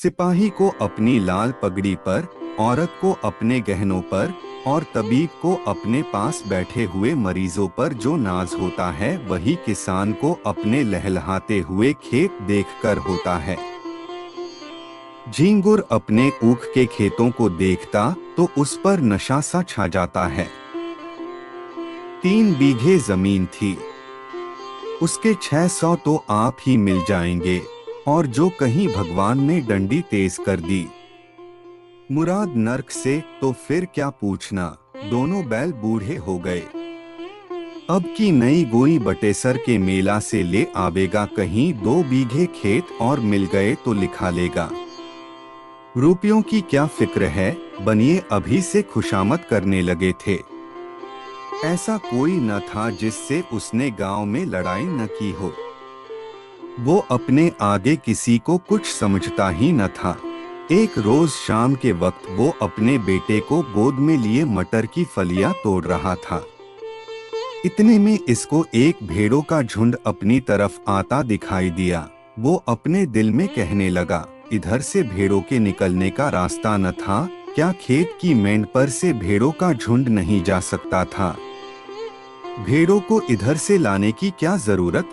सिपाही को अपनी लाल पगड़ी पर, औरत को अपने गहनों पर और तबीब को अपने पास बैठे हुए मरीजों पर जो नाज होता है वही किसान को अपने लहलहाते हुए खेत देखकर होता है। झींगुर अपने ऊख के खेतों को देखता तो उस पर नशा सा छा जाता है। 3 बीघे जमीन थी, उसके 600 तो आप ही मिल जाएंगे, और जो कहीं भगवान ने डंडी तेज कर दी मुराद नर्क से तो फिर क्या पूछना। दोनों बैल बूढ़े हो गए। अब की नई गोई बटेसर के मेला से ले आवेगा, कहीं 2 बीघे खेत और मिल गए तो लिखा लेगा। रुपयों की क्या फिक्र है, बनिए अभी से खुशामद करने लगे थे। ऐसा कोई न था जिससे उसने गांव में लड़ाई न की हो। वो अपने आगे किसी को कुछ समझता ही न था। एक रोज शाम के वक्त वो अपने बेटे को गोद में लिए मटर की फलियां तोड़ रहा था। इतने में इसको एक भेड़ों का झुंड अपनी तरफ आता दिखाई दिया। वो अपने दिल में कहने लगा, इधर से भेड़ों के निकलने का रास्ता न था क्या? खेत की मेंढ पर से भेड़ों का झुंड नहीं जा सकता था? भेड़ों को इधर से लाने की क्या जरूरत?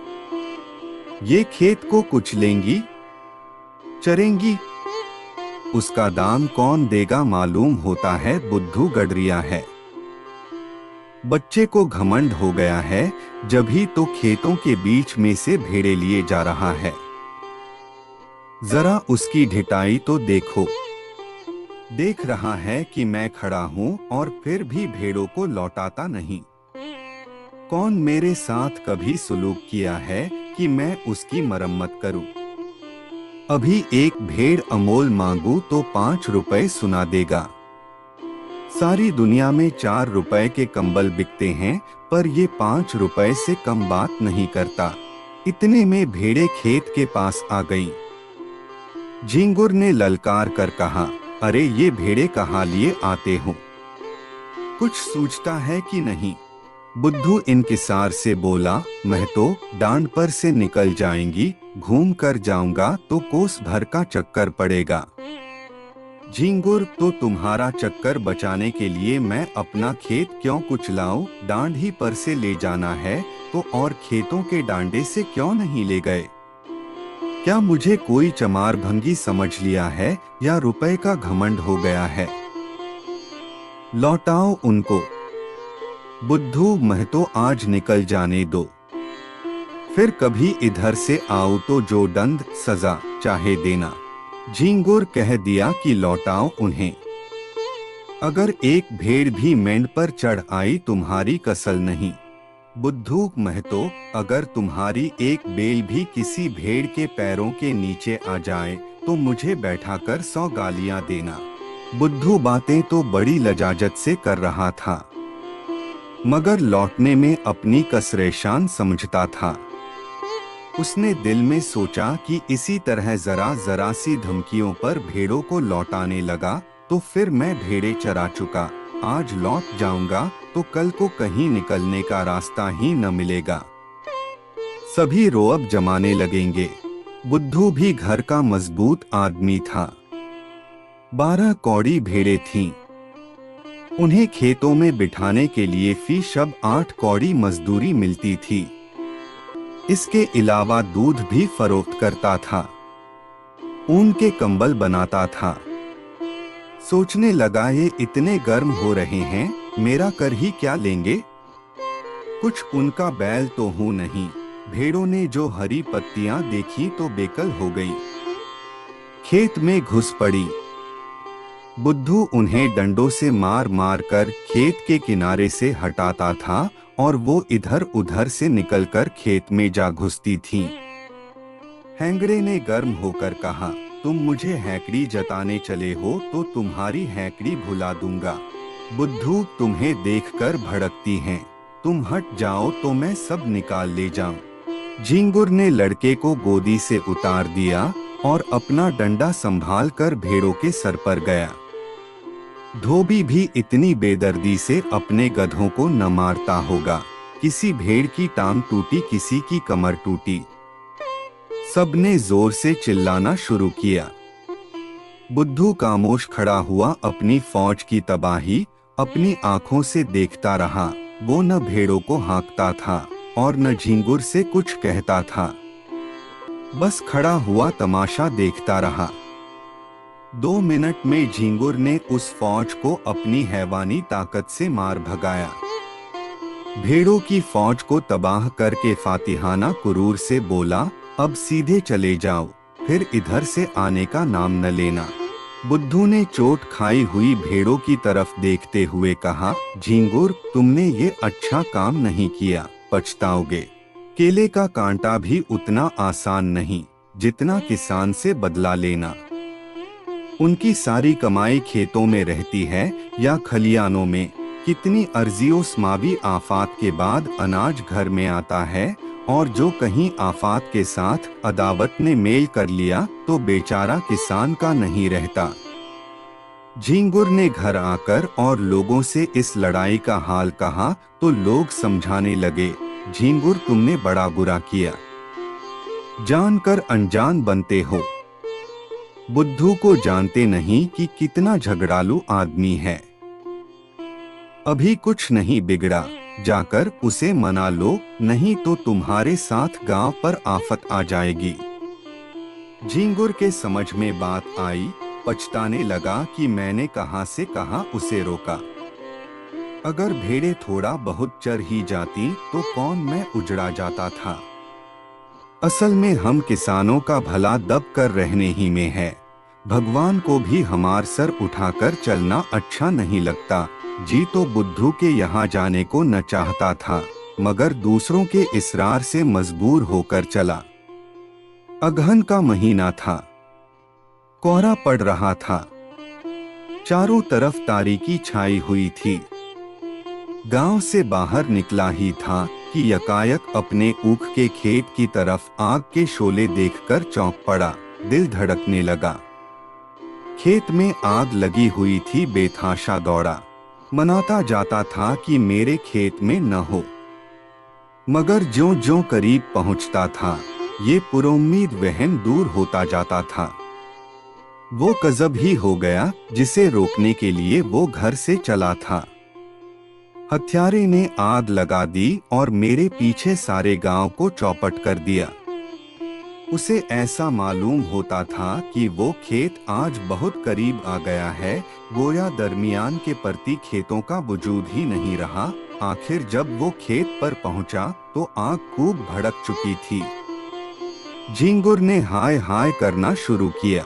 ये खेत को कुचलेंगी, चरेंगी, उसका दाम कौन देगा? मालूम होता है बुद्धू गडरिया है। बच्चे को घमंड हो गया है, जभी तो खेतों के बीच में से भेड़े लिए जा रहा है। जरा उसकी ढिठाई तो देखो। देख रहा है कि मैं खड़ा हूं और फिर भी भेड़ों को लौटाता नहीं। कौन मेरे साथ कभी सुलूक किया है कि मैं उसकी मरम्मत करूं? अभी एक भेड़ अमोल मांगू तो 5 रुपए सुना देगा। सारी दुनिया में 4 रुपए के कंबल बिकते हैं, पर ये 5 रुपए से कम बात नहीं करता। इतने में भेड़ें खेत के पास आ गईं। झींगुर ने ललकार कर कहा, अरे ये भेड़ें कहाँ लिए आते हो? कुछ सूझता है कि नहीं? बुद्धू इनकिसार से बोला, मैं तो डांड पर से निकल जाएंगी, घूम कर जाऊंगा तो कोस भर का चक्कर पड़ेगा। झींगुर, तो तुम्हारा चक्कर बचाने के लिए मैं अपना खेत क्यों कुचलाऊं? डांड ही पर से ले जाना है तो और खेतों के डांडे से क्यों नहीं ले गए? क्या मुझे कोई चमार भंगी समझ लिया है या रुपए का घमंड हो गया है? लौटाओ उनको। बुद्धू, मैं तो आज निकल जाने दो, फिर कभी इधर से आओ तो जो दंड सजा चाहे देना। झींगुर कह दिया कि लौटाओ उन्हें। अगर एक भेड़ भी मेंढ पर चढ़ आई तुम्हारी कसल नहीं। बुद्धू, महतो, अगर तुम्हारी एक बेल भी किसी भेड़ के पैरों के नीचे आ जाए तो मुझे बैठाकर 100 गालियां देना। बुद्धू बातें तो बड़ी लजाजत से कर रहा था, मगर लौटने में अपनी कसरेशान समझता था। उसने दिल में सोचा कि इसी तरह जरा जरा सी धमकियों पर भेड़ों को लौटाने लगा तो फिर मैं भेड़ें चरा चुका। आज लौट जाऊंगा तो कल को कहीं निकलने का रास्ता ही न मिलेगा। सभी रोअब जमाने लगेंगे। बुद्धू भी घर का मजबूत आदमी था। 12 कौड़ी भेड़ें थीं। उन्हें खेतों में बिठाने के लिए फी शब 8 कौड़ी मजदूरी मिलती थी। इसके अलावा दूध भी फरोख्त करता था, ऊन के कंबल बनाता था। सोचने लगा, ये इतने गर्म हो रहे हैं, मेरा कर ही क्या लेंगे? कुछ उनका बैल तो हूं नहीं। भेड़ों ने जो हरी पत्तियां देखी तो बेकल हो गई, खेत में घुस पड़ी। बुद्धू उन्हें डंडों से मार मार कर खेत के किनारे से हटाता था और वो इधर उधर से निकलकर खेत में जा घुसती थीं। हैंगड़े ने गर्म होकर कहा, तुम मुझे हैकड़ी जताने चले हो तो तुम्हारी हैकड़ी भुला दूंगा। बुद्धू, तुम्हें देखकर भड़कती हैं, तुम हट जाओ तो मैं सब निकाल ले जाऊं। झींगुर ने लड़के को गोदी से उतार दिया और अपना डंडा संभाल कर भेड़ों के सर पर गया। धोबी भी इतनी बेदर्दी से अपने गधों को न मारता होगा। किसी भेड़ की टांग टूटी, किसी की कमर टूटी। सबने जोर से चिल्लाना शुरू किया। बुद्धू खामोश खड़ा हुआ अपनी फौज की तबाही अपनी आंखों से देखता रहा। वो न भेड़ों को हाँकता था और न झींगुर से कुछ कहता था, बस खड़ा हुआ तमाशा देखता रहा। 2 मिनट में झींगुर ने उस फौज को अपनी हैवानी ताकत से मार भगाया। भेड़ों की फौज को तबाह करके फातिहाना कुरूर से बोला, अब सीधे चले जाओ, फिर इधर से आने का नाम न लेना। बुद्धू ने चोट खाई हुई भेड़ों की तरफ देखते हुए कहा, झींगुर, तुमने ये अच्छा काम नहीं किया, पछताओगे। केले का कांटा भी उतना आसान नहीं जितना किसान से बदला लेना। उनकी सारी कमाई खेतों में रहती है या खलियानों में। कितनी अर्जियों समावी आफात के बाद अनाज घर में आता है, और जो कहीं आफात के साथ अदावत ने मेल कर लिया तो बेचारा किसान का नहीं रहता। झींगुर ने घर आकर और लोगों से इस लड़ाई का हाल कहा तो लोग समझाने लगे, झींगुर, तुमने बड़ा बुरा किया, जानकर अनजान बनते हो। बुद्धू को जानते नहीं कि कितना झगड़ालू आदमी है। अभी कुछ नहीं बिगड़ा, जाकर उसे मना लो, नहीं तो तुम्हारे साथ गांव पर आफत आ जाएगी। झींगुर के समझ में बात आई, पछताने लगा कि मैंने कहां से कहां उसे रोका। अगर भेड़ें थोड़ा बहुत चर ही जाती तो कौन मैं उजड़ा जाता था। असल में हम किसानों का भला दब कर रहने ही में है। भगवान को भी हमार सर उठाकर चलना अच्छा नहीं लगता। जी तो बुद्धू के यहाँ जाने को न चाहता था, मगर दूसरों के इसरार से मजबूर होकर चला। अगहन का महीना था, कोहरा पड़ रहा था, चारों तरफ तारीकी छाई हुई थी। गांव से बाहर निकला ही था कि यकायक अपने ऊख के खेत की तरफ आग के शोले देखकर चौंक पड़ा। दिल धड़कने लगा। खेत में आग लगी हुई थी। बेतहाशा दौड़ा, मनाता जाता था कि मेरे खेत में न हो, मगर ज्यों-ज्यों करीब पहुंचता था ये पुरोम्मीद वहन दूर होता जाता था। वो कज़ब ही हो गया जिसे रोकने के लिए वो घर से चला था। हत्यारे ने आग लगा दी और मेरे पीछे सारे गांव को चौपट कर दिया। उसे ऐसा मालूम होता था कि वो खेत आज बहुत करीब आ गया है, गोया दरमियान के परती खेतों का वजूद ही नहीं रहा। आखिर जब वो खेत पर पहुंचा तो आग खूब भड़क चुकी थी। झींगुर ने हाय हाय करना शुरू किया।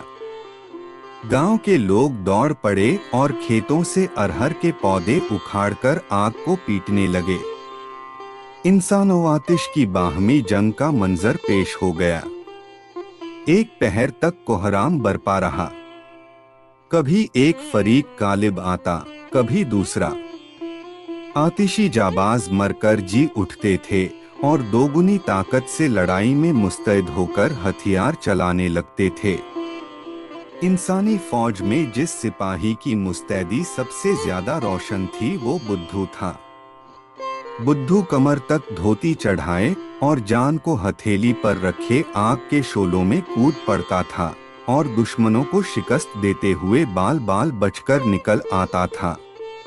गांव के लोग दौड़ पड़े और खेतों से अरहर के पौधे उखाड़कर आग को पीटने लगे। इंसानों आतिश की बाहमी जंग का मंजर पेश हो गया। एक पहर तक कोहराम बरपा रहा। कभी एक फरीक गालिब आता, कभी दूसरा। आतिशी जाबाज मरकर जी उठते थे और दोगुनी ताकत से लड़ाई में मुस्तैद होकर हथियार चलाने लगते थे। इंसानी फौज में जिस सिपाही की मुस्तैदी सबसे ज्यादा रोशन थी वो बुद्धू था। बुद्धू कमर तक धोती चढ़ाए और जान को हथेली पर रखे आग के शोलों में कूद पड़ता था और दुश्मनों को शिकस्त देते हुए बाल बाल बचकर निकल आता था।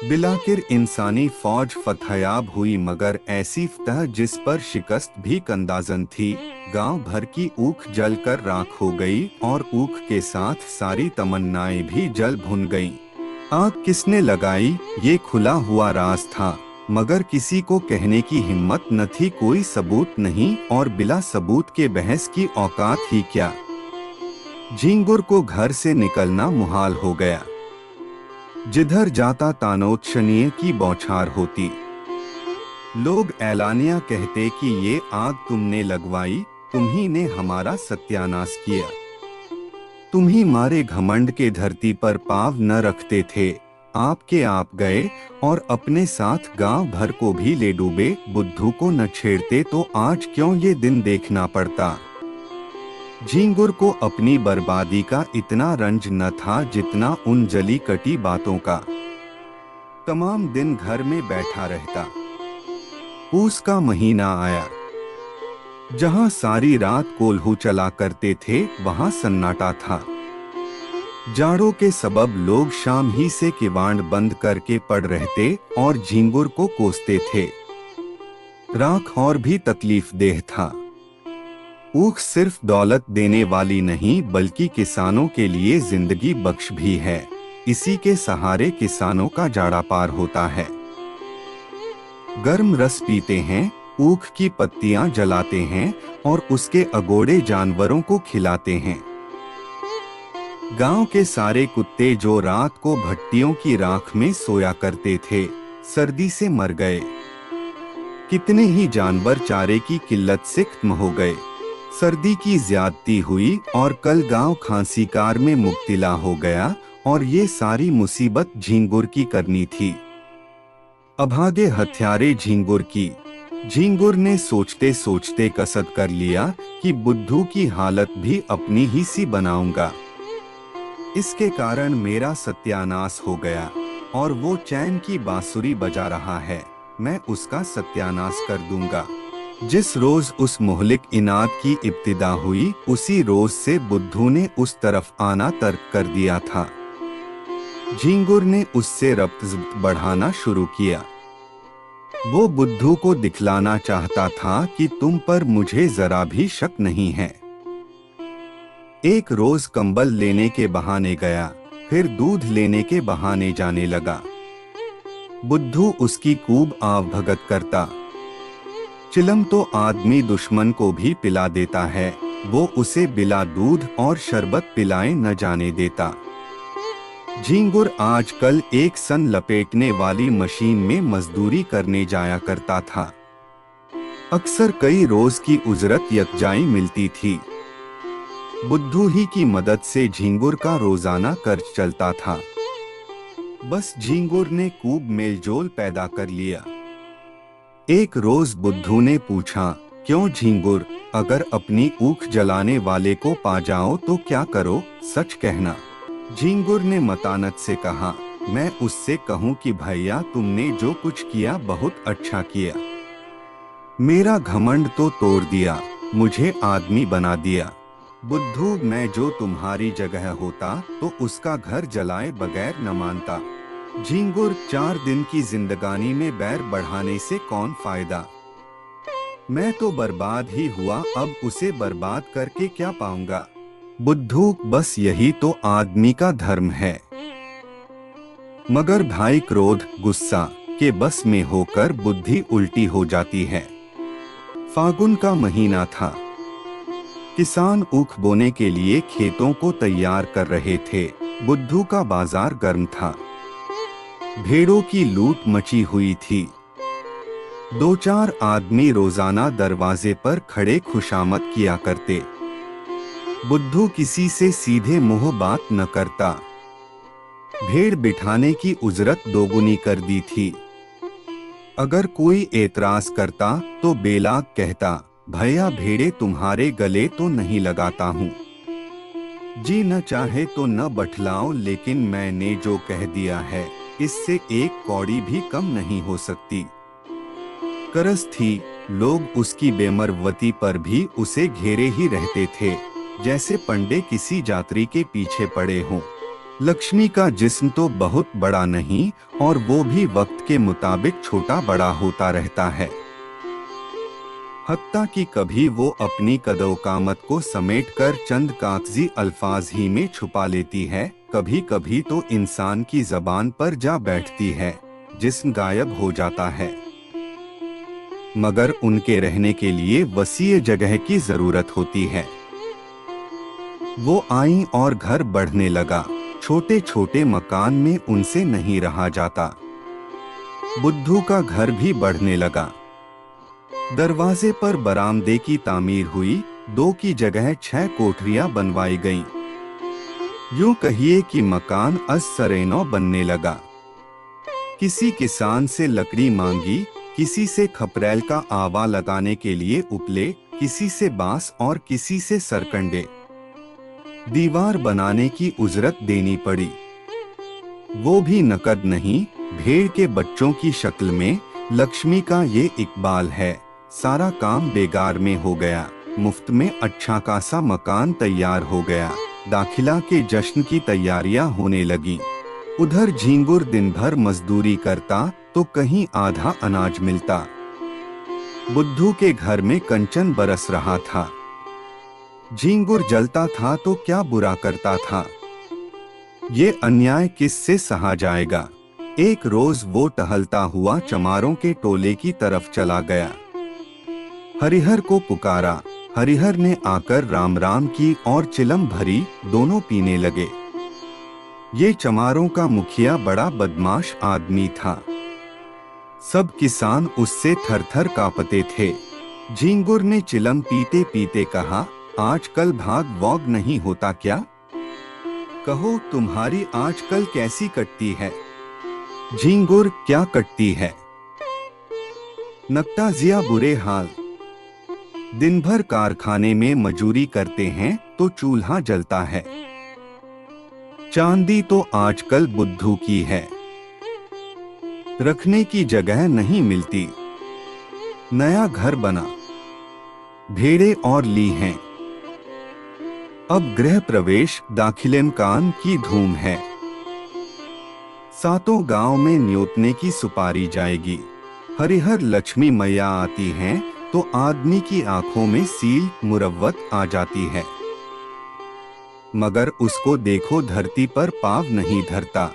बिलाकिर इंसानी फौज फतहयाब हुई, मगर ऐसी फतह जिस पर शिकस्त भी कंदाजन थी। गांव भर की ऊख जलकर राख हो गई और ऊख के साथ सारी तमन्नाएं भी जल भुन गईं। आग किसने लगाई ये खुला हुआ राज था, मगर किसी को कहने की हिम्मत न थी। कोई सबूत नहीं और बिला सबूत के बहस की औकात ही क्या। झींगुर को घर से निकलना मुहाल हो गया। जिधर जाता तानोत्शनीय की बौछार होती। लोग ऐलानिया कहते कि ये आग तुमने लगवाई, तुम्ही ने हमारा सत्यानाश किया। तुम्ही मारे घमंड के धरती पर पाँव न रखते थे, आपके आप गए और अपने साथ गांव भर को भी ले डूबे। बुद्धू को न छेड़ते तो आज क्यों ये दिन देखना पड़ता। झींगुर को अपनी बर्बादी का इतना रंज न था जितना उन जली कटी बातों का। तमाम दिन घर में बैठा रहता। पूस का महीना आया। जहां सारी रात कोल्हू चला करते थे वहां सन्नाटा था। जाड़ों के सबब लोग शाम ही से किवाड़ बंद करके पड़ रहते और झींगुर को कोसते थे। राख और भी तकलीफ देह था। ऊख सिर्फ दौलत देने वाली नहीं बल्कि किसानों के लिए जिंदगी बख्श भी है। इसी के सहारे किसानों का जाड़ा पार होता है। गर्म रस पीते हैं, ऊख की पत्तियां जलाते हैं और उसके अगोड़े जानवरों को खिलाते हैं। गांव के सारे कुत्ते जो रात को भट्टियों की राख में सोया करते थे, सर्दी से मर गए। कितने ही जानवर चारे की किल्लत से खत्म हो गए। सर्दी की ज्यादती हुई और कल गांव खांसीकार में मुब्तला हो गया और ये सारी मुसीबत झींगुर की करनी थी। अभागे हत्यारे झींगुर की। झींगुर ने सोचते सोचते कसद कर लिया कि बुद्धू की हालत भी अपनी ही सी बनाऊंगा। इसके कारण मेरा सत्यानाश हो गया और वो चैन की बांसुरी बजा रहा है, मैं उसका सत्यानाश कर दूंगा। जिस रोज उस मोहलिक इनाद की इब्तिदा हुई, उसी रोज से बुद्धू ने उस तरफ आना तर्क कर दिया था। झींगुर ने उससे रब्त बढ़ाना शुरू किया। वो बुद्धू को दिखलाना चाहता था कि तुम पर मुझे जरा भी शक नहीं है। एक रोज कंबल लेने के बहाने गया, फिर दूध लेने के बहाने जाने लगा। बुद्धू उसकी खूब आवभगत करता। चिलम तो आदमी दुश्मन को भी पिला देता है, वो उसे बिला दूध और शरबत पिलाए न जाने देता। झींगुर आजकल एक सन लपेटने वाली मशीन में मजदूरी करने जाया करता था। अक्सर कई रोज की उजरत यकजाई मिलती थी। बुद्धू ही की मदद से झींगुर का रोजाना कर्ज चलता था। बस झींगुर ने खूब मेलजोल पैदा कर लिया। एक रोज बुद्धू ने पूछा, क्यों झींगुर, अगर अपनी ऊख जलाने वाले को पा जाओ तो क्या करो, सच कहना। झींगुर ने मतानत से कहा, मैं उससे कहूँ कि भैया तुमने जो कुछ किया बहुत अच्छा किया। मेरा घमंड तो तोड़ दिया, मुझे आदमी बना दिया। बुद्धू, मैं जो तुम्हारी जगह होता तो उसका घर जलाए बगैर न मानता। झींगुर, 4 दिन की जिंदगानी में बैर बढ़ाने से कौन फायदा। मैं तो बर्बाद ही हुआ, अब उसे बर्बाद करके क्या पाऊंगा। बुद्धू, बस यही तो आदमी का धर्म है। मगर भाई क्रोध गुस्सा के बस में होकर बुद्धि उल्टी हो जाती है। फागुन का महीना था। किसान ऊख बोने के लिए खेतों को तैयार कर रहे थे। बुद्धू का बाजार गर्म था। भेड़ों की लूट मची हुई थी। 2-4 आदमी रोजाना दरवाजे पर खड़े खुशामद किया करते। बुद्धू किसी से सीधे मुंह बात न करता। भेड़ बिठाने की उजरत दोगुनी कर दी थी। अगर कोई एतराज करता तो बेलाग कहता, भैया भेड़े तुम्हारे गले तो नहीं लगाता हूँ। जी न चाहे तो न बठलाओ, लेकिन मैंने जो कह दिया है इससे एक कौड़ी भी कम नहीं हो सकती। करस थी, लोग उसकी बेमरवती पर भी उसे घेरे ही रहते थे, जैसे पंडे किसी यात्री के पीछे पड़े हों। लक्ष्मी का जिस्म तो बहुत बड़ा नहीं और वो भी वक्त के मुताबिक छोटा बड़ा होता रहता है। हत्ता कि कभी वो अपनी कदोकामत को समेटकर चंद कागजी अल्फाज ही में छुपा लेती है, कभी कभी तो इंसान की जबान पर जा बैठती है, जिस्म गायब हो जाता है। मगर उनके रहने के लिए वसीय जगह की जरूरत होती है। वो आई और घर बढ़ने लगा। छोटे छोटे मकान में उनसे नहीं रहा जाता। बुद्धू का घर भी बढ़ने लगा। दरवाजे पर बरामदे की तामीर हुई, 2 की जगह 6 कोठरियां बनवाई गईं। यूं कहिए कि मकान असरेनो बनने लगा। किसी किसान से लकड़ी मांगी, किसी से खपरेल का आवा लगाने के लिए उपले, किसी से बांस और किसी से सरकंडे। दीवार बनाने की उजरत देनी पड़ी, वो भी नकद नहीं, भेड़ के बच्चों की शक्ल में। लक्ष्मी का ये इकबाल है, सारा काम बेगार में हो गया, मुफ्त में अच्छा खासा मकान तैयार हो गया। दाखिला के जश्न की तैयारियां होने लगी। उधर झींगुर दिन भर मजदूरी करता तो कहीं आधा अनाज मिलता। बुद्धू के घर में कंचन बरस रहा था। झींगुर जलता था तो क्या बुरा करता था। ये अन्याय किससे सहा जाएगा। एक रोज वो टहलता हुआ चमारों के टोले की तरफ चला गया। हरिहर को पुकारा। हरिहर ने आकर राम राम की और चिलम भरी, दोनों पीने लगे। ये चमारों का मुखिया बड़ा बदमाश आदमी था। सब किसान उससे थर-थर कांपते थे। झींगुर ने चिलम पीते पीते कहा, आजकल भाग वॉग नहीं होता क्या? कहो तुम्हारी आजकल कैसी कटती है? झींगुर क्या कटती है? नक्ताजिया बुरे हाल। दिन भर कारखाने में मजूरी करते हैं तो चूल्हा जलता है। चांदी तो आजकल बुद्धू की है। रखने की जगह नहीं मिलती। नया घर बना, भेड़े और ली हैं। अब गृह प्रवेश दाखिलेमकान की धूम है। सातों गांव में न्योतने की सुपारी जाएगी। हरिहर लक्ष्मी मैया आती हैं तो आदमी की आंखों में सील मुरव्वत आ जाती है, मगर उसको देखो धरती पर पाँव नहीं धरता।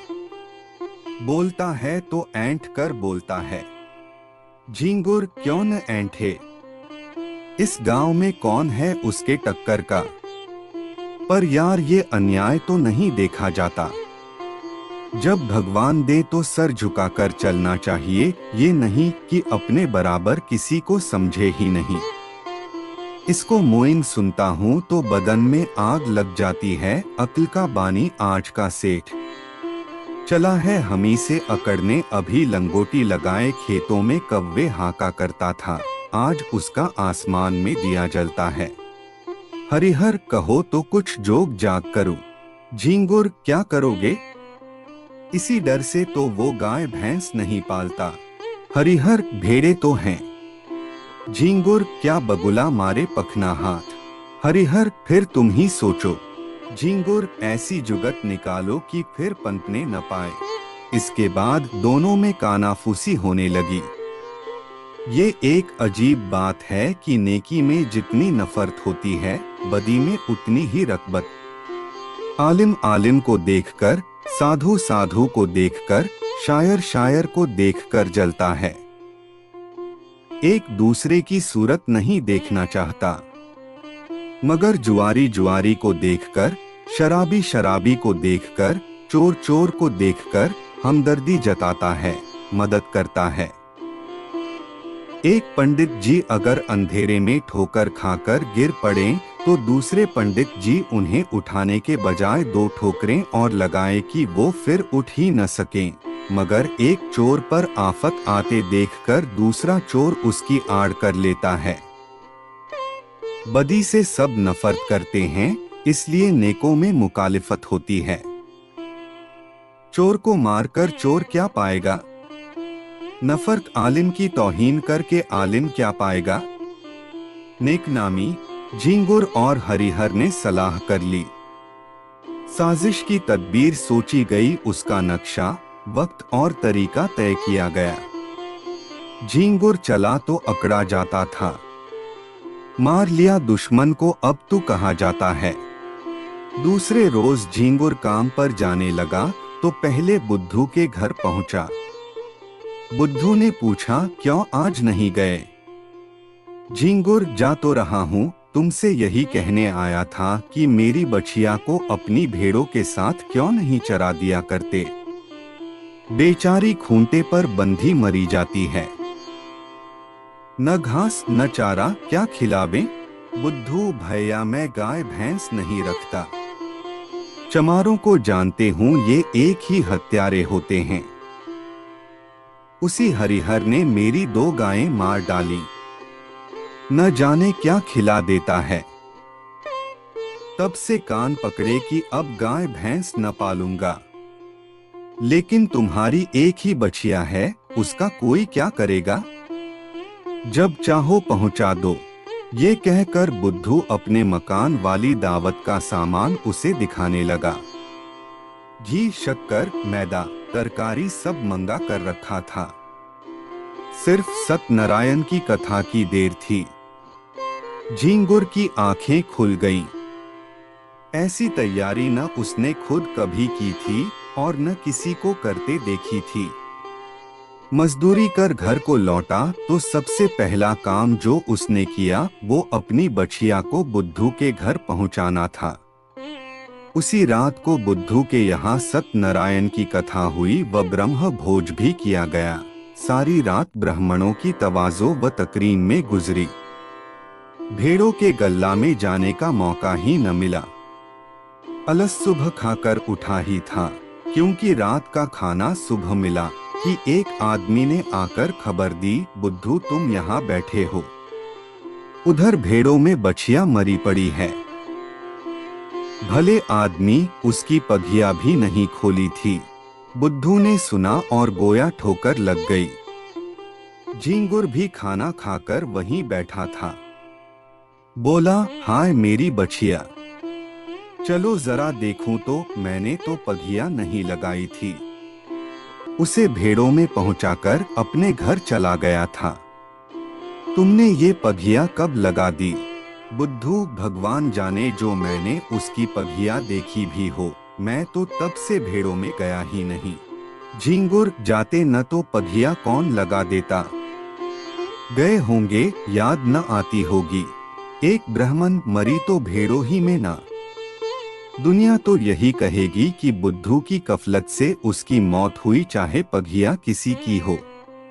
बोलता है तो ऐंठ कर बोलता है। झींगुर क्यों न ऐंठे? इस गांव में कौन है उसके टक्कर का? पर यार ये अन्याय तो नहीं देखा जाता। जब भगवान दे तो सर झुकाकर चलना चाहिए, ये नहीं कि अपने बराबर किसी को समझे ही नहीं। इसको मोइन सुनता हूँ तो बदन में आग लग जाती है। अक्ल का बानी आज का सेठ चला है हमी से अकड़ने। अभी लंगोटी लगाए खेतों में कव्वे हाका करता था, आज उसका आसमान में दिया जलता है। हरिहर कहो तो कुछ जोग जाग करो। झींगुर क्या करोगे? इसी डर से तो वो गाय भैंस नहीं पालता। हरिहर भेड़े तो हैं। झींगुर क्या बगुला मारे पखना हाथ। हरिहर फिर तुम ही सोचो। झींगुर ऐसी जुगत निकालो कि फिर पनपने न पाए। इसके बाद दोनों में कानाफूसी होने लगी। ये एक अजीब बात है कि नेकी में जितनी नफरत होती है, बदी में उतनी ही रग़बत। आलिम आलिम को देखकर, साधु साधु को देखकर, शायर शायर को देखकर जलता है। एक दूसरे की सूरत नहीं देखना चाहता, मगर जुआरी जुआरी को देखकर, शराबी शराबी को देखकर, चोर चोर को देखकर हमदर्दी जताता है, मदद करता है। एक पंडित जी अगर अंधेरे में ठोकर खाकर गिर पड़ें तो दूसरे पंडित जी उन्हें उठाने के बजाय 2 ठोकरें और लगाए कि वो फिर उठ ही न सकें। मगर एक चोर पर आफत आते देखकर दूसरा चोर उसकी आड़ कर लेता है। बदी से सब नफरत करते हैं, इसलिए नेकों में मुखालिफत होती है। चोर को मारकर चोर क्या पाएगा? नफरत आलिम की तौहीन करके आलिम क्या पाएगा? नेकनामी। झींगुर और हरिहर ने सलाह कर ली। साजिश की तदबीर सोची गई, उसका नक्शा, वक्त और तरीका तय किया गया। झींगुर चला तो अकड़ा जाता था। मार लिया दुश्मन को अब तू कहाँ जाता है। दूसरे रोज झींगुर काम पर जाने लगा तो पहले बुद्धू के घर पहुंचा। बुद्धू ने पूछा, क्यों आज नहीं गए? झींगुर जा तो रहा हूँ, तुमसे यही कहने आया था कि मेरी बछिया को अपनी भेड़ों के साथ क्यों नहीं चरा दिया करते। बेचारी खूंटे पर बंधी मरी जाती है। न घास न चारा क्या खिलावें? बुद्धू भैया मैं गाय भैंस नहीं रखता। चमारों को जानते हूँ, ये एक ही हत्यारे होते हैं। उसी हरिहर ने मेरी 2 गायें मार डाली। न जाने क्या खिला देता है। तब से कान पकड़े कि अब गाय भैंस न पालूंगा। लेकिन तुम्हारी एक ही बछिया है, उसका कोई क्या करेगा? जब चाहो पहुंचा दो। ये कहकर बुद्धू अपने मकान वाली दावत का सामान उसे दिखाने लगा। घी, शक्कर, मैदा, तरकारी सब मंगा कर रखा था। सिर्फ सत्यनारायण की कथा की देर थी। झींगुर की आंखें खुल गईं। ऐसी तैयारी न उसने खुद कभी की थी और न किसी को करते देखी थी। मजदूरी कर घर को लौटा तो सबसे पहला काम जो उसने किया वो अपनी बछिया को बुद्धू के घर पहुंचाना था। उसी रात को बुद्धू के यहाँ सत्यनारायण की कथा हुई व ब्रह्म भोज भी किया गया। सारी रात ब्राह्मणों की तवाज़ो व तकरीम में गुजरी। भेड़ों के गल्ला में जाने का मौका ही न मिला। अलस सुबह खाकर उठा ही था, क्योंकि रात का खाना सुबह मिला कि एक आदमी ने आकर खबर दी, बुद्धू तुम यहाँ बैठे हो, उधर भेड़ों में बछिया मरी पड़ी है। भले आदमी, उसकी पगिया भी नहीं खोली थी। बुद्धू ने सुना और गोया ठोकर लग गई। झींगुर भी खाना खाकर वहीं बैठा था। बोला, हाय मेरी बछिया, चलो जरा देखूं तो मैंने तो पगिया नहीं लगाई थी। उसे भेड़ों में पहुंचाकर अपने घर चला गया था। तुमने ये पगिया कब लगा दी? बुद्धू, भगवान जाने जो मैंने उसकी पगिया देखी भी हो, मैं तो तब से भेड़ों में गया ही नहीं। झींगुर, जाते न तो पगिया कौन लगा देता? गए होंगे, याद न आती होगी। एक ब्राह्मण मरी तो भेड़ों ही में ना। दुनिया तो यही कहेगी कि बुद्धू की गफलत से उसकी मौत हुई, चाहे पगिया किसी की हो।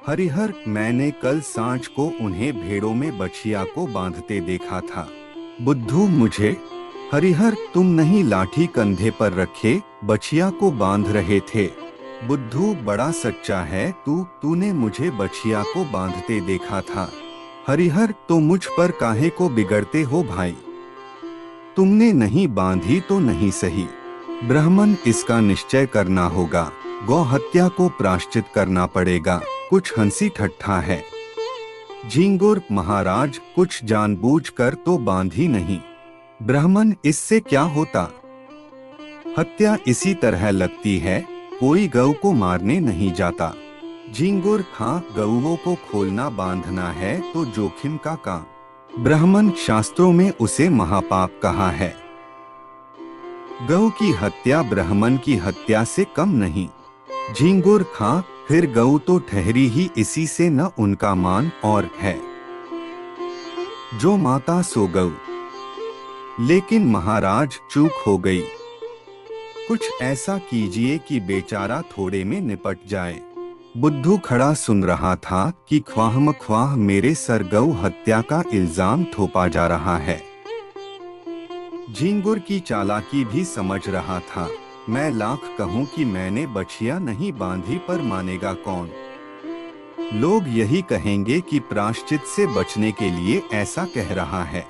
हरिहर, मैंने कल सांझ को उन्हें भेड़ों में बछिया को बांधते देखा था। बुद्धू, मुझे? हरिहर, तुम नहीं लाठी कंधे पर रखे बछिया को बांध रहे थे। बुद्धू, बड़ा सच्चा है तूने मुझे बछिया को बांधते देखा था। हरिहर, तो मुझ पर काहे को बिगड़ते हो भाई? तुमने नहीं बांधी तो नहीं सही, ब्राह्मण इसका निश्चय करना होगा। गौ हत्या को प्रायश्चित करना पड़ेगा। कुछ हंसी ठट्ठा है। झींगुर, महाराज कुछ जानबूझकर तो बांधी नहीं। ब्राह्मण, इससे क्या होता? हत्या इसी तरह लगती है, कोई गऊ को मारने नहीं जाता। झींगुर, हाँ, गऊओं को खोलना बांधना है तो जोखिम का काम। ब्राह्मण, शास्त्रों में उसे महापाप कहा है। गऊ की हत्या ब्राह्मण की हत्या से कम नहीं। झींगुर, हाँ, फिर गऊ तो ठहरी ही इसी से, न उनका मान और है। जो माता सो गऊ। लेकिन महाराज, चूक हो गई। कुछ ऐसा कीजिए कि बेचारा थोड़े में निपट जाए। बुद्धू खड़ा सुन रहा था कि ख्वाह मेरे सर गऊ हत्या का इल्जाम थोपा जा रहा है। झींगुर की चालाकी भी समझ रहा था। मैं लाख कहूं कि मैंने बछिया नहीं बांधी, पर मानेगा कौन? लोग यही कहेंगे कि प्रायश्चित से बचने के लिए ऐसा कह रहा है।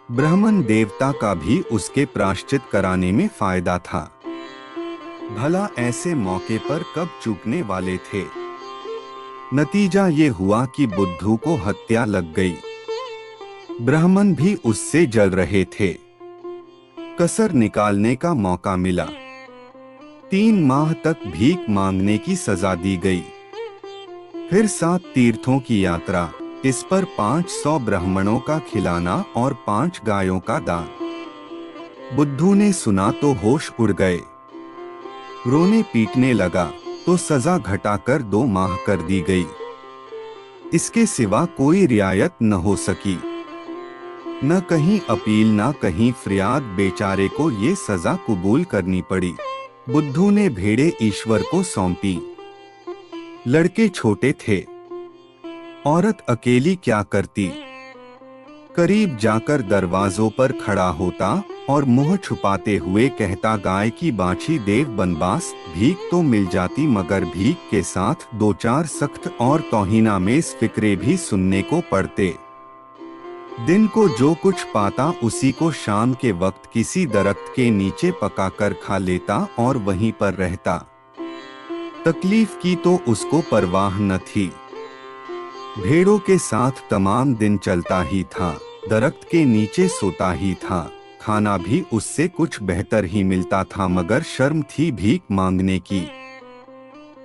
ब्राह्मण देवता का भी उसके प्रायश्चित कराने में फायदा था। भला ऐसे मौके पर कब चूकने वाले थे? नतीजा ये हुआ कि बुद्धू को हत्या लग गई। ब्राह्मण भी उससे जल रहे थे। कसर निकालने का मौका मिला। 3 माह तक भीख मांगने की सजा दी गई। फिर 7 तीर्थों की यात्रा, इस पर 500 ब्राह्मणों का खिलाना और 5 गायों का दान। बुद्धू ने सुना तो होश उड़ गए। रोने पीटने लगा तो सजा घटाकर 2 माह कर दी गई। इसके सिवा कोई रियायत न हो सकी। न कहीं अपील न कहीं फरियाद, बेचारे को ये सजा कबूल करनी पड़ी। बुद्धू ने भेड़े ईश्वर को सौंपी। लड़के छोटे थे, औरत अकेली क्या करती? करीब जाकर दरवाजों पर खड़ा होता और मुंह छुपाते हुए कहता, गाय की बाछी देव बनबास, भीख तो मिल जाती मगर भीख के साथ 2-4 सख्त और तौहीनामेज़ फिक्रे भी सुनने को पड़ते। दिन को जो कुछ पाता उसी को शाम के वक्त किसी दरख्त के नीचे पकाकर खा लेता और वहीं पर रहता। तकलीफ की तो उसको परवाह न थी। भेड़ों के साथ तमाम दिन चलता ही था। दरख्त के नीचे सोता ही था। खाना भी उससे कुछ बेहतर ही मिलता था, मगर शर्म थी भीख मांगने की।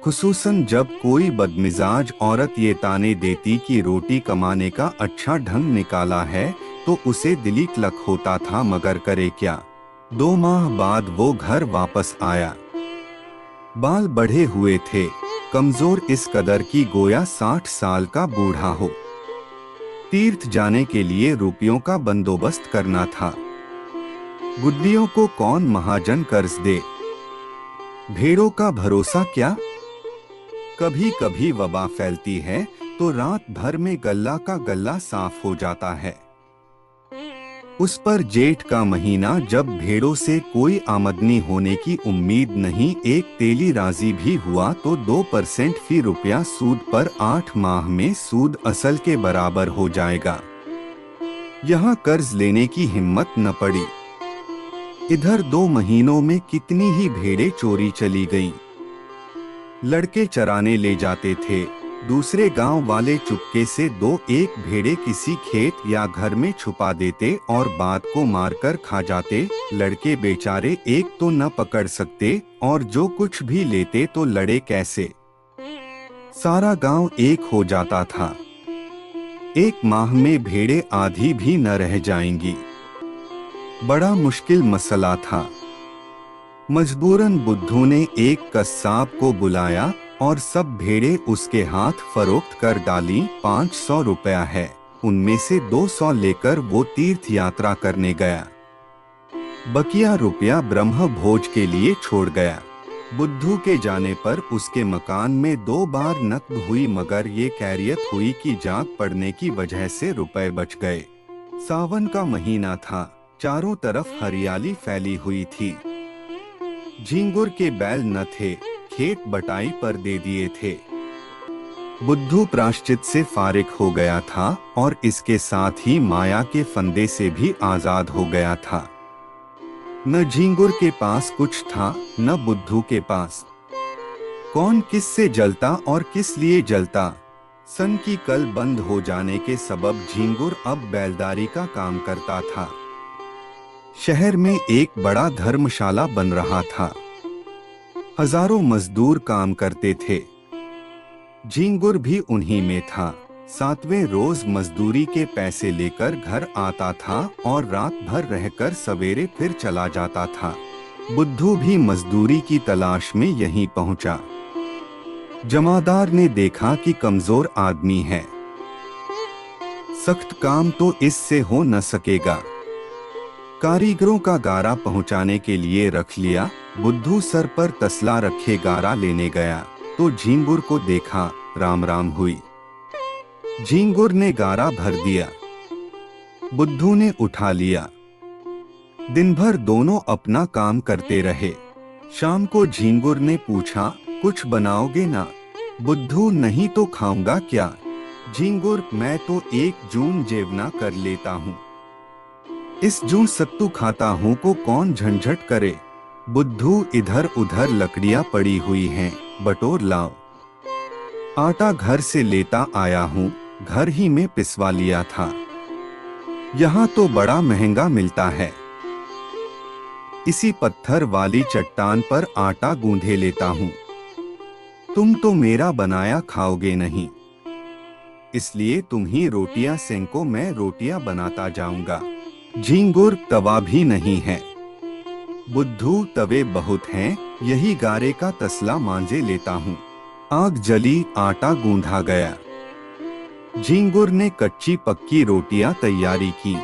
खुसूसन जब कोई बदमिजाज औरत ये ताने देती कि रोटी कमाने का अच्छा ढंग निकाला है, तो उसे दिली क्लक होता था, मगर करे क्या। 2 माह बाद वो घर वापस आया। बाल बढ़े हुए थे, कमजोर इस कदर की गोया 60 साल का बूढ़ा हो। तीर्थ जाने के लिए रुपयों का बंदोबस्त करना था। बुद्धियों को कौन महाजन कर्ज दे। भेड़ों का भरोसा क्या। कभी कभी वबा फैलती है तो रात भर में गल्ला का गल्ला साफ हो जाता है। उस पर जेठ का महीना, जब भेड़ों से कोई आमदनी होने की उम्मीद नहीं, एक तेली राजी भी हुआ तो 2% फी रुपया सूद पर 8 माह में सूद असल के बराबर हो जाएगा। यहाँ कर्ज लेने की हिम्मत न पड़ी। इधर 2 महीनों में कितनी ही भेड़ें चोरी चली गईं। लड़के चराने ले जाते थे, दूसरे गांव वाले चुपके से 2-1 भेड़ें किसी खेत या घर में छुपा देते और बाद को मारकर खा जाते। लड़के बेचारे एक तो न पकड़ सकते और जो कुछ भी लेते तो लड़े कैसे। सारा गांव एक हो जाता था। 1 माह में भेड़ें आधी भी न रह जाएंगी। बड़ा मुश्किल मसला था। मजबूरन बुद्धू ने एक कस्साब को बुलाया और सब भेड़ें उसके हाथ फरोख्त कर डाली। 500 रुपया है, उनमें से 200 लेकर वो तीर्थ यात्रा करने गया। बकिया रुपया ब्रह्म भोज के लिए छोड़ गया। बुद्धू के जाने पर उसके मकान में 2 बार नकद हुई, मगर ये कैरियत हुई कि जाग पड़ने की वजह से रुपए बच गए। सावन का महीना था, चारों तरफ हरियाली फैली हुई थी। झींगुर के बैल न थे, खेत बटाई पर दे दिए थे। बुद्धू प्राश्चित से फारिग हो गया था और इसके साथ ही माया के फंदे से भी आजाद हो गया था। न झींगुर के पास कुछ था, न बुद्धू के पास। कौन किस से जलता और किस लिए जलता। सन की कल बंद हो जाने के सबब झींगुर अब बैलदारी का काम करता था। शहर में एक बड़ा धर्मशाला बन रहा था। हजारों मजदूर काम करते थे। झींगुर भी उन्हीं में था। 7वें रोज मजदूरी के पैसे लेकर घर आता था और रात भर रहकर सवेरे फिर चला जाता था। बुद्धू भी मजदूरी की तलाश में यहीं पहुंचा। जमादार ने देखा कि कमजोर आदमी है, सख्त काम तो इससे हो न सकेगा। कारीगरों का गारा पहुंचाने के लिए रख लिया। बुद्धू सर पर तसला रखे गारा लेने गया तो झींगुर को देखा। राम राम हुई। झींगुर ने गारा भर दिया, बुद्धू ने उठा लिया। दिन भर दोनों अपना काम करते रहे। शाम को झींगुर ने पूछा, कुछ बनाओगे ना। बुद्धू, नहीं तो खाऊंगा क्या। झींगुर, मैं तो 1 जून जेवना कर लेता हूँ। इस जून सत्तू खाता हूँ को कौन झंझट करे। बुद्धू, इधर उधर लकड़ियाँ पड़ी हुई हैं, बटोर लाओ। आटा घर से लेता आया हूँ, घर ही में पिसवा लिया था। यहाँ तो बड़ा महंगा मिलता है। इसी पत्थर वाली चट्टान पर आटा गूंधे लेता हूँ। तुम तो मेरा बनाया खाओगे नहीं, इसलिए तुम ही रोटियां सेंको, मैं रोटियां बनाता जाऊंगा। झींगुर, तवा भी नहीं है। बुद्धू, तवे बहुत हैं, यही गारे का तसला मांझे लेता हूँ। आग जली, आटा गूंधा गया। झींगुर ने कच्ची पक्की रोटियां तैयारी की।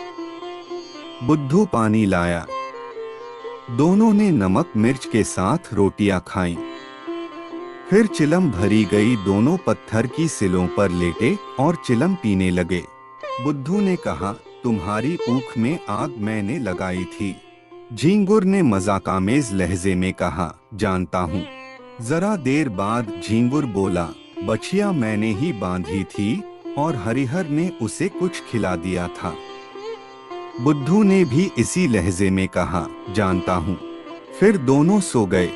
बुद्धू पानी लाया। दोनों ने नमक मिर्च के साथ रोटियां खाईं। फिर चिलम भरी गई। दोनों पत्थर की सिलों पर लेटे और चिलम पीने लगे। बुद्धू ने कहा, तुम्हारी ऊख में आग मैंने लगाई थी। झींगुर ने मजाकामेज लहजे में कहा, जानता हूँ। जरा देर बाद झींगुर बोला, बछिया मैंने ही बांधी थी और हरिहर ने उसे कुछ खिला दिया था। बुद्धू ने भी इसी लहजे में कहा, जानता हूँ। फिर दोनों सो गए।